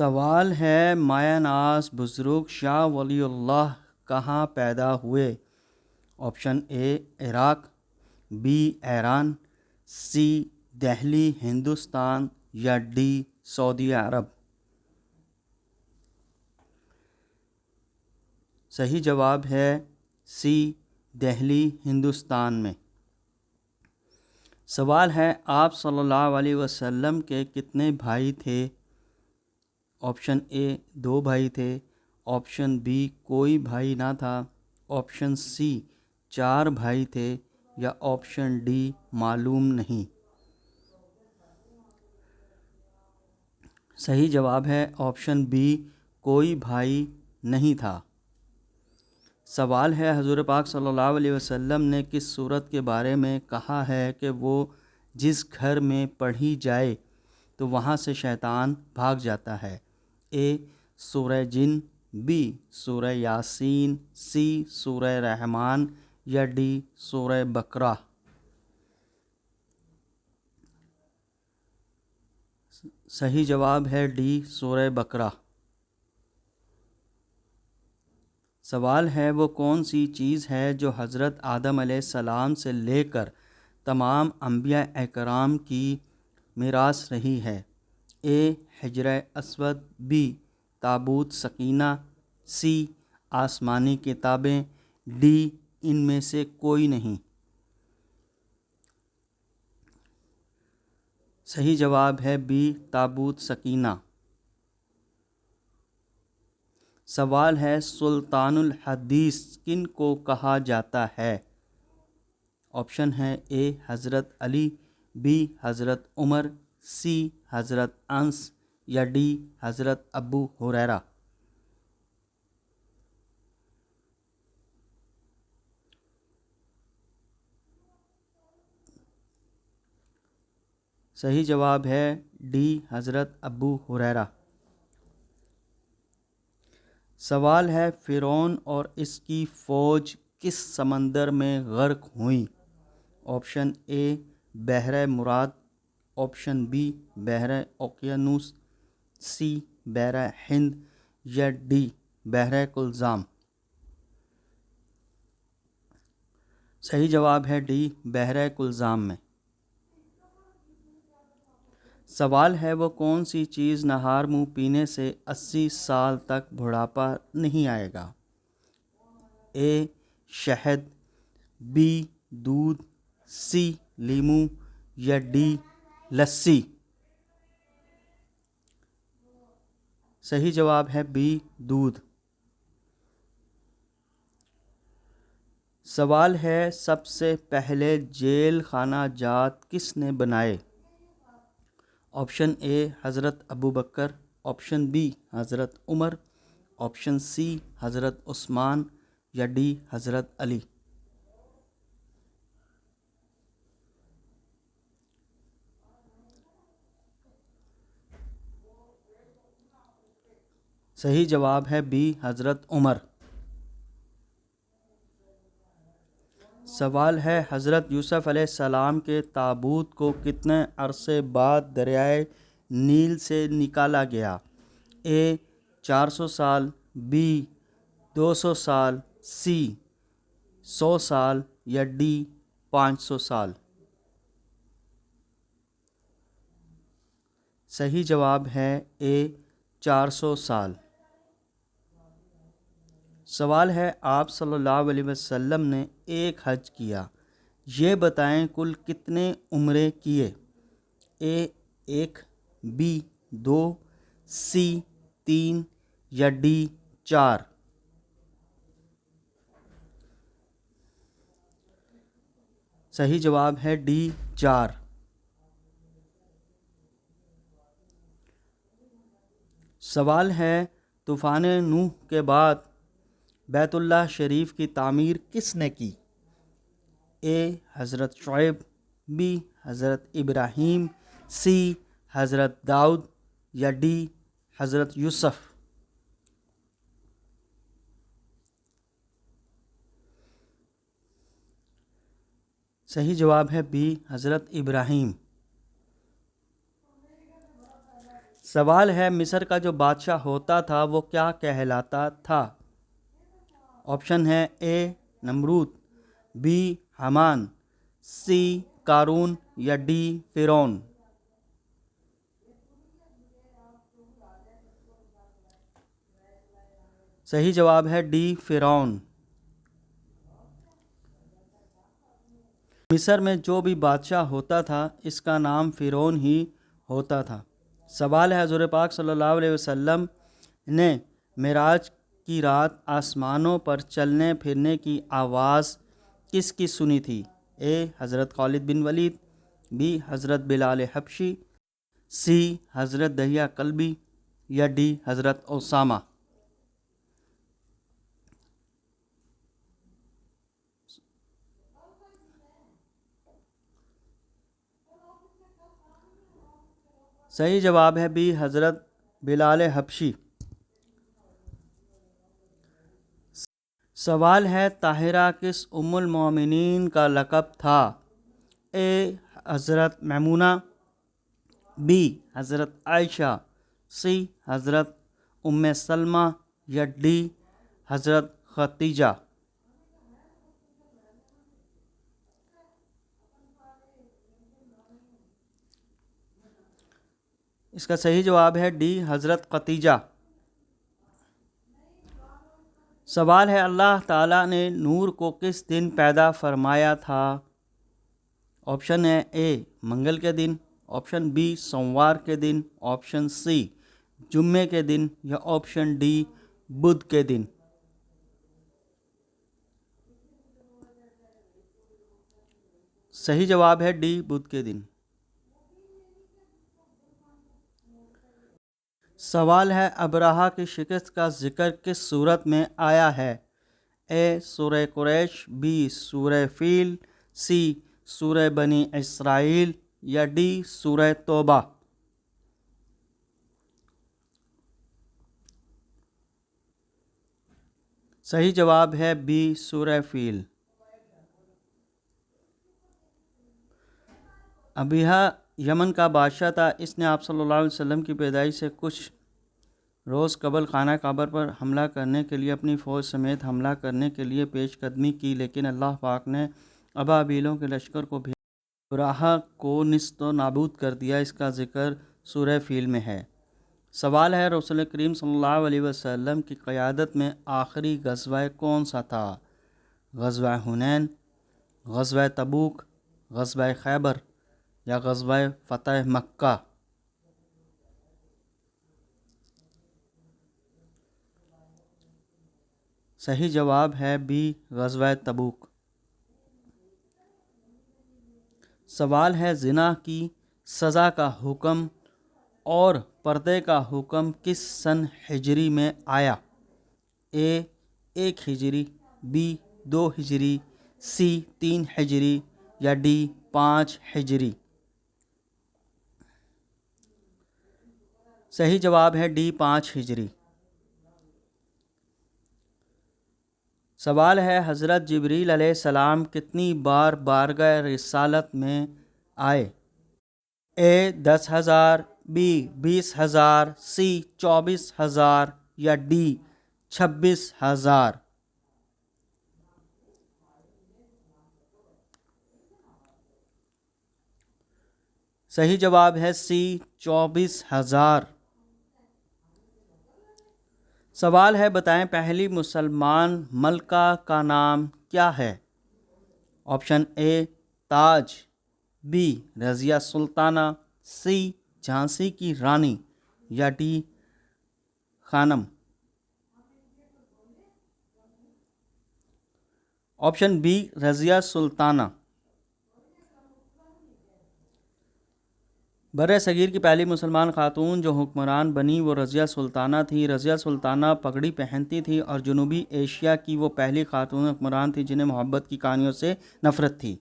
سوال ہے مایہ ناز بزرگ شاہ ولی اللہ کہاں پیدا ہوئے؟ Option A Iraq, B Iran, C Delhi Hindustan یا ڈی سعودی عرب۔ صحیح جواب ہے سی دہلی ہندوستان میں۔ سوال ہے آپ صلی اللہ علیہ وسلم کے کتنے بھائی تھے؟ آپشن اے 2 بھائی تھے، آپشن بی کوئی بھائی نہ تھا، آپشن سی 4 بھائی تھے یا آپشن ڈی معلوم نہیں۔ صحیح جواب ہے آپشن بی کوئی بھائی نہیں تھا۔ سوال ہے حضور پاک صلی اللہ علیہ وسلم نے کس سورت کے بارے میں کہا ہے کہ وہ جس گھر میں پڑھی جائے تو وہاں سے شیطان بھاگ جاتا ہے؟ اے سورہ جن، بی سورہ یاسین، سی سورہ رحمان یا ڈی سورہ بقرہ۔ صحیح جواب ہے ڈی سورہ بقرہ۔ سوال ہے وہ کون سی چیز ہے جو حضرت آدم علیہ السلام سے لے کر تمام انبیاء اکرام کی میراث رہی ہے؟ اے حجر اسود، بی تابوت سکینہ، سی آسمانی کتابیں، ڈی ان میں سے کوئی نہیں۔ صحیح جواب ہے بی تابوت سکینہ۔ سوال ہے سلطان الحدیث کن کو کہا جاتا ہے؟ آپشن ہے اے حضرت علی، بی حضرت عمر، سی حضرت انس یا ڈی حضرت ابو ہریرہ۔ صحیح جواب ہے ڈی حضرت ابو ہریرہ۔ سوال ہے فرعون اور اس کی فوج کس سمندر میں غرق ہوئیں؟ آپشن اے بحر مراد، آپشن بی بحر اوقیانوس، سی بحر ہند یا ڈی بحر کلزام۔ صحیح جواب ہے ڈی بحر کلزام میں۔ سوال ہے وہ کون سی چیز نہار منہ پینے سے 80 سال تک بڑھاپا نہیں آئے گا؟ اے شہد، بی دودھ، سی لیموں یا ڈی لسی۔ صحیح جواب ہے بی دودھ۔ سوال ہے سب سے پہلے جیل خانہ جات کس نے بنائے؟ آپشن اے حضرت ابو بکر، آپشن بی حضرت عمر، آپشن سی حضرت عثمان یا ڈی حضرت علی۔ صحیح جواب ہے بی حضرت عمر۔ سوال ہے حضرت یوسف علیہ السلام کے تابوت کو کتنے عرصے بعد دریائے نیل سے نکالا گیا؟ اے 400 سال، بی 200 سال، سی 100 سال یا ڈی 500 سال۔ صحیح جواب ہے اے 400 سال۔ سوال ہے آپ صلی اللہ علیہ وسلم نے ایک حج کیا، یہ بتائیں کل کتنے عمرے کیے؟ اے 1، بی 2، سی 3 یا ڈی 4۔ صحیح جواب ہے ڈی 4۔ سوال ہے طوفان نوح کے بعد بیت اللہ شریف کی تعمیر کس نے کی؟ اے حضرت شعیب، بی حضرت ابراہیم، سی حضرت داؤد یا ڈی حضرت یوسف۔ صحیح جواب ہے بی حضرت ابراہیم۔ سوال ہے مصر کا جو بادشاہ ہوتا تھا وہ کیا کہلاتا تھا؟ آپشن ہے اے نمرود، بی حامان، سی قارون یا ڈی فرعون۔ صحیح جواب ہے ڈی فرعون۔ مصر میں جو بھی بادشاہ ہوتا تھا اس کا نام فرعون ہی ہوتا تھا۔ سوال ہے حضور پاک صلی اللہ علیہ وسلم نے معراج کی رات آسمانوں پر چلنے پھرنے کی آواز کس کی سنی تھی؟ اے حضرت خالد بن ولید، بی حضرت بلال حبشی، سی حضرت دہیہ کلبی یا ڈی حضرت اسامہ۔ صحیح جواب ہے بی حضرت بلال حبشی۔ سوال ہے طاہرہ کس ام المومنین کا لقب تھا؟ اے حضرت میمونہ، بی حضرت عائشہ، سی حضرت ام سلمہ یا ڈی حضرت خدیجہ۔ اس کا صحیح جواب ہے ڈی حضرت خدیجہ۔ سوال ہے اللہ تعالیٰ نے نور کو کس دن پیدا فرمایا تھا؟ آپشن ہے اے منگل کے دن، آپشن بی سوموار کے دن، آپشن سی جمعے کے دن یا آپشن ڈی بدھ کے دن۔ صحیح جواب ہے ڈی بدھ کے دن۔ سوال ہے ابرہہ کی شکست کا ذکر کس صورت میں آیا ہے؟ اے سورہ قریش، بی سورہ فیل، سی سورہ بنی اسرائیل یا ڈی سورہ توبہ۔ صحیح جواب ہے بی سورہ فیل۔ ابیہا یمن کا بادشاہ تھا، اس نے آپ صلی اللہ علیہ وسلم کی پیدائش سے کچھ روز قبل خانہ کعبہ پر حملہ کرنے کے لیے اپنی فوج سمیت حملہ کرنے کے لیے پیش قدمی کی، لیکن اللہ پاک نے ابابیلوں کے لشکر کو ابرہہ کو نیست و نابود کر دیا۔ اس کا ذکر سورہ فیل میں ہے۔ سوال ہے رسول کریم صلی اللہ علیہ وسلم کی قیادت میں آخری غزوہ کون سا تھا؟ غزوہ حنین، غزوہ تبوک، غزوہ خیبر یا غزوہ فتح مکہ؟ صحیح جواب ہے بی غزوہ تبوک۔ سوال ہے زنا کی سزا کا حکم اور پردے کا حکم کس سن ہجری میں آیا؟ اے 1 ہجری، بی 2 ہجری، سی 3 ہجری یا ڈی 5 ہجری۔ صحیح جواب ہے ڈی 5 ہجری۔ سوال ہے حضرت جبریل علیہ السلام کتنی بار بارگاہ رسالت میں آئے؟ اے 10,000، بی 20,000، سی 24,000 یا ڈی 26,000۔ صحیح جواب ہے سی 24,000۔ سوال ہے بتائیں پہلی مسلمان ملکہ کا نام کیا ہے؟ Option A Taj, B Razia Sultana, C Jhansi کی رانی یا D Khanam. Option B Razia Sultana. بر صغیر کی پہلی مسلمان خاتون جو حکمران بنی وہ رضیہ سلطانہ تھی۔ رضیہ سلطانہ پگڑی پہنتی تھی اور جنوبی ایشیا کی وہ پہلی خاتون حکمران تھی جنہیں محبت کی کہانیوں سے نفرت تھی۔